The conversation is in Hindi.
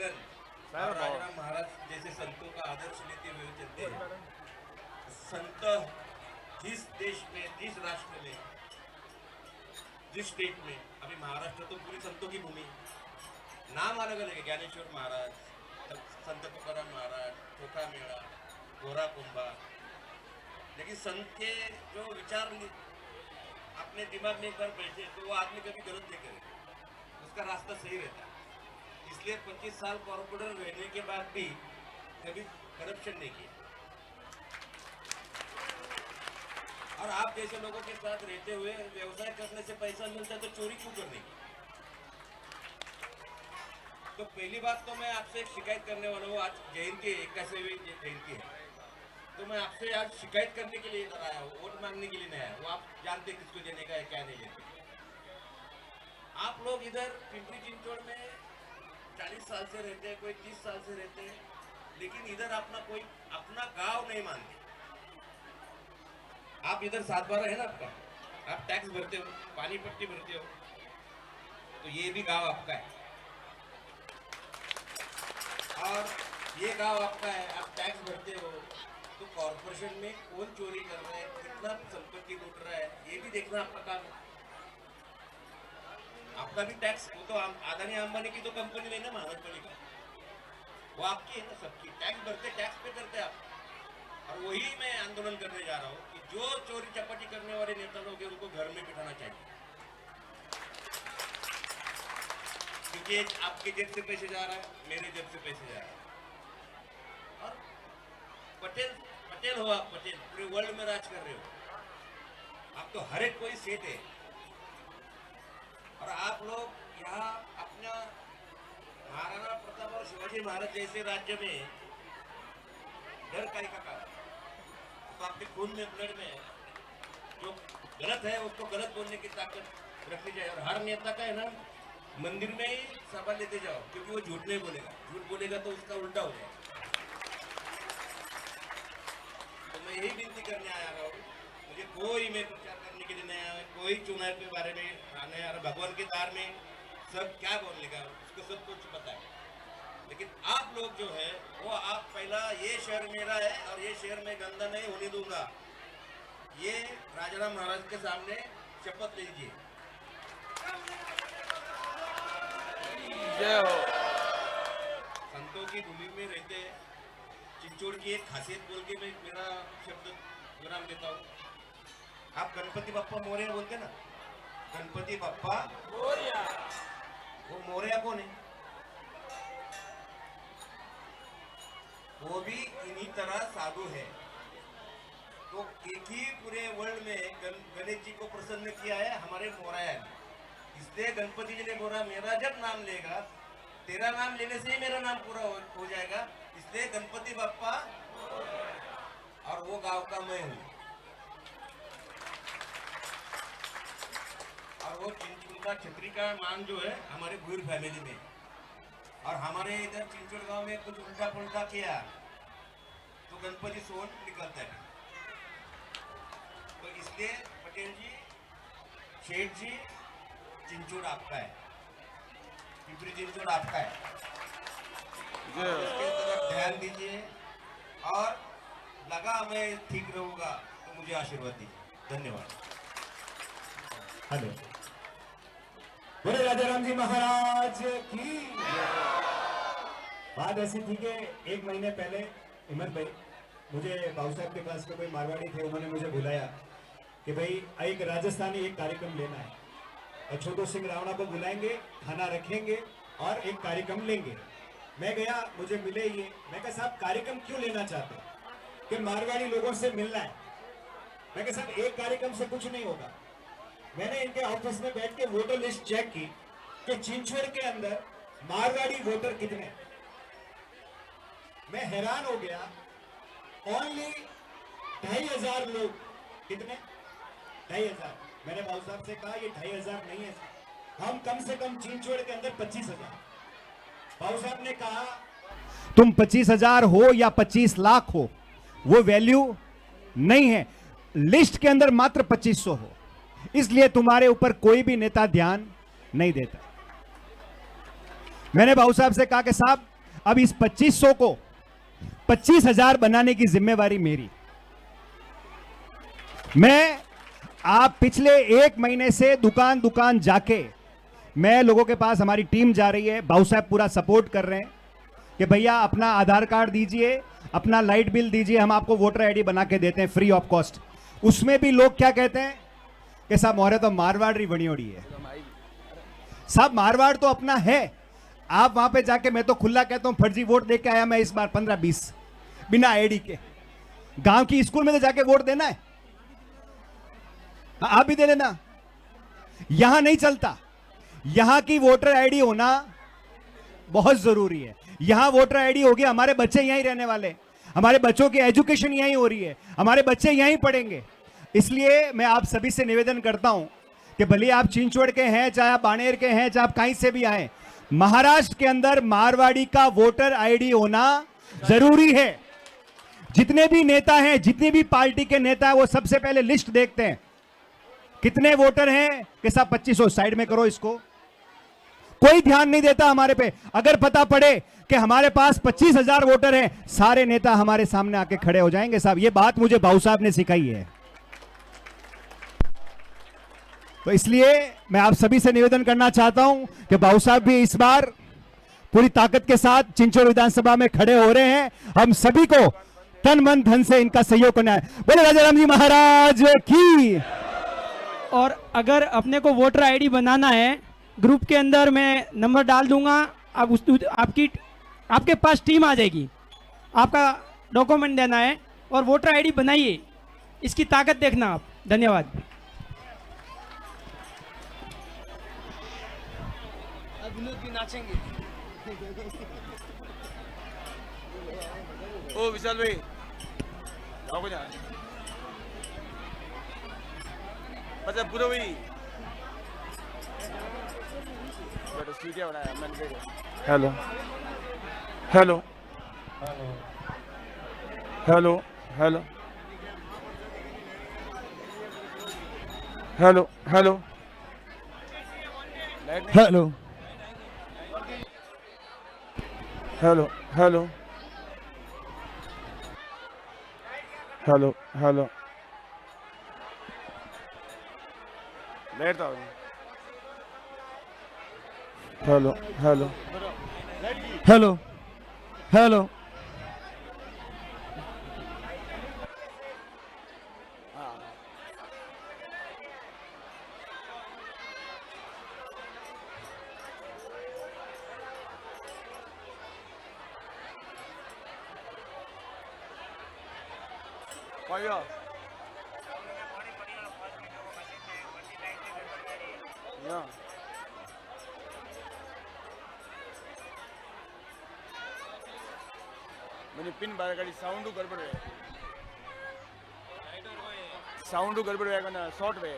लगन और राजाराम महाराज जैसे संतों का आदर्श लेते हुए चलते हैं। संत जिस देश में, जिस राष्ट्र में, जिस स्टेट में, अभी महाराष्ट्र तो पूरी संतों की भूमि है। नाम अलग अलग है, ज्ञानेश्वर महाराज, संत तुकाराम महाराज, चोखा मेळा, गोरा कुंभा, लेकिन संत के जो विचार अपने दिमाग में एक बार बैठे तो वो आदमी कभी गलत नहीं करेगा, उसका रास्ता सही रहता है। इसलिए 25 साल कॉर्पोरेटर रहने के बाद भी कभी करप्शन नहीं किया। और आप जैसे लोगों के साथ रहते हुए व्यवसाय करने से पैसा मिलता है तो चोरी क्यों करने की? तो पहली बात तो मैं आपसे एक शिकायत करने वाला हूँ। आज जयंती 81वीं जयंती है, तो मैं आपसे आज शिकायत करने के लिए इधर आया हूँ, वोट मांगने के लिए नहीं आया। वो आप जानते किसको देने का है, क्या नहीं देने का। आप लोग इधर पिंपरी चिंचवड़ में 40 साल से रहते हैं, कोई 30 साल से रहते हैं, लेकिन इधर अपना गांव नहीं मानते। आप इधर 7/12 है ना आपका, आप टैक्स भरते हो, पानी पट्टी भरते हो, तो ये भी गांव आपका है और ये गांव आपका है, आप टैक्स भरते हो। तो कॉर्पोरेशन में कौन चोरी कर रहा है, कितना संपत्ति लूट रहा है, ये भी देखना आपका काम है। आपका भी टैक्स, वो तो अदानी अंबानी की तो कंपनी नहीं ना महानगरपालिका, वो आपकी है ना, सबकी। टैक्स भरते, टैक्स पे करते आप। और वही मैं आंदोलन करने जा रहा हूँ कि जो चोरी चपाटी करने वाले नेता लोग हैं उनको घर में बिठाना चाहिए, क्योंकि आपके जेब से पैसे जा रहा है, मेरे जेब से पैसे जा रहा है। और पटेल हो आप, पटेल पूरे वर्ल्ड में राज कर रहे हो, आप तो हर एक कोई सेठ है। और आप लोग यहाँ अपना महाराणा प्रताप और शिवाजी महाराज जैसे राज्य में डर का कारण, तो आपके खून में, ब्लड में जो गलत है उसको गलत बोलने की ताकत रखनी चाहिए। और हर नेता का है ना, मंदिर में ही सभा लेते जाओ, क्योंकि वो झूठ नहीं बोलेगा, झूठ बोलेगा तो उसका उल्टा हो जाएगा। तो मैं यही विनती करने आया हूँ, मुझे कोई मैं प्रचार करने के लिए नहीं आया, कोई चुनाव के बारे में आने आ रहा, भगवान के दार में सब क्या बोलेगा उसको सब कुछ पता है। लेकिन आप लोग जो है वो आप पहला, ये शहर मेरा है और ये शहर में गंदा नहीं होने दूंगा, ये राजाराम महाराज के सामने शपथ लीजिए। जय हो। संतों की भूमि में रहते हैं। चिंचोड़ की एक खासियत बोल के मैं मेरा शब्द विराम देता हूँ। आप गणपति बप्पा मोरया बोलते ना, गणपति बप्पा मोरया। वो मोरया कौन है? वो भी इन्हीं तरह साधु है। तो एक ही पूरे वर्ल्ड में गणेश जी को प्रसन्न किया है हमारे मोरया ने। इसलिए गणपति जी ने बोला, मेरा जब नाम लेगा, तेरा नाम लेने से ही मेरा नाम पूरा हो जाएगा, इसलिए गणपति बप्पा, और वो गांव का मैं हूँ। और वो चिंचोड़ छतरी का मान जो है हमारे भूर फैमिली में। और हमारे इधर चिंचोड़ गांव में कुछ उल्टा पुल्टा किया तो गणपति सोन निकलता है। तो इसलिए पटेल जी, शेठ जी, चिंचोड़ आपका है, पिंपरी चिंचोड़ आपका है, इसके तरफ ध्यान दीजिए। और लगा मैं ठीक रहूंगा तो मुझे आशीर्वाद दीजिए। धन्यवाद। हेलो, बोले राजाराम जी महाराज की। बात ऐसी थी कि 1 महीने पहले हिम्मत भाई, मुझे बाबू साहब के पास के कोई मारवाड़ी थे, उन्होंने मुझे बुलाया कि भाई एक राजस्थानी एक कार्यक्रम लेना है और छोटू सिंह रावणा को बुलाएंगे, खाना रखेंगे और एक कार्यक्रम लेंगे। मैं गया, मुझे मिले ये, मैं कहा साहब कार्यक्रम क्यों लेना चाहते हैं? कि मारवाड़ी लोगों से मिलना है। मैं कहा साहब एक कार्यक्रम से कुछ नहीं होगा। मैंने इनके ऑफिस में बैठ के वोटर लिस्ट चेक की कि चिंचवड़ के अंदर मारवाड़ी वोटर कितने। मैं हैरान हो गया, ओनली 2500 लोग। कितने? 2500। मैंने बाबू साहब से कहा ये 2500 नहीं है, हम कम से कम चिंचवड़ के अंदर 25,000। बाबू साहब ने कहा तुम 25,000 हो या 25 लाख हो, वो वैल्यू नहीं है, लिस्ट के अंदर मात्र 2500 हो, इसलिए तुम्हारे ऊपर कोई भी नेता ध्यान नहीं देता। मैंने बाबू साहब से कहा कि साहब अब इस 2500 को 25,000 बनाने की जिम्मेवारी मेरी। मैं आप पिछले 1 महीने से दुकान दुकान जाके, मैं लोगों के पास, हमारी टीम जा रही है, बाबू साहब पूरा सपोर्ट कर रहे हैं कि भैया अपना आधार कार्ड दीजिए, अपना लाइट बिल दीजिए, हम आपको वोटर आईडी बना के देते हैं फ्री ऑफ कॉस्ट। उसमें भी लोग क्या कहते हैं कि साहब मोरे तो मारवाड़ री बनी ओड़ी है। साहब मारवाड़ तो अपना है। आप वहां पे जाके, मैं तो खुला कहता हूं, फर्जी वोट दे के आया मैं इस बार 15-20 बिना आईडी के। गांव की स्कूल में तो जाके वोट देना है, आप भी दे लेना। यहां नहीं चलता। यहां की वोटर आईडी होना बहुत जरूरी है। यहां वोटर आईडी होगी, हमारे बच्चे यहीं रहने वाले, हमारे बच्चों की एजुकेशन यहीं हो रही है, हमारे बच्चे यहीं पढ़ेंगे। इसलिए मैं आप सभी से निवेदन करता हूं कि भले आप चिंचवड़ के हैं, चाहे आप बानेर के हैं, चाहे आप कहीं से भी आए, महाराष्ट्र के अंदर मारवाड़ी का वोटर आईडी होना जरूरी है। जितने भी नेता हैं, जितनी भी पार्टी के नेता हैं, वो सबसे पहले लिस्ट देखते हैं कितने वोटर हैं, कि साहब 2500 साइड में करो इसको। कोई ध्यान नहीं देता हमारे पे। अगर पता पड़े कि हमारे पास 25,000 वोटर हैं, सारे नेता हमारे सामने आके खड़े हो जाएंगे। साहब ये बात मुझे बाबू साहब ने सिखाई है। तो इसलिए मैं आप सभी से निवेदन करना चाहता हूं कि बाबू साहब भी इस बार पूरी ताकत के साथ चिंचवड़ विधानसभा में खड़े हो रहे हैं। हम सभी को तन मन धन से इनका सहयोग करना है। बोले राजा राम जी महाराज की। और अगर अपने को वोटर आईडी बनाना है, ग्रुप के अंदर मैं नंबर डाल दूंगा, आप आपके पास टीम आ जाएगी, आपका डॉक्यूमेंट देना है और वोटर आईडी बनाइए। इसकी ताकत देखना आप। धन्यवाद। विनोद भी नाचेंगे। ओ विशाल भाई, अच्छा पूरा भाई hello hello hello hello hello hello hello hello hello hello hello late आओ। हेलो हेलो हेलो हेलो मैंने पिन बार गाड़ी साउंड गड़बड़ है, साउंड गड़बड़ है, शॉर्ट वे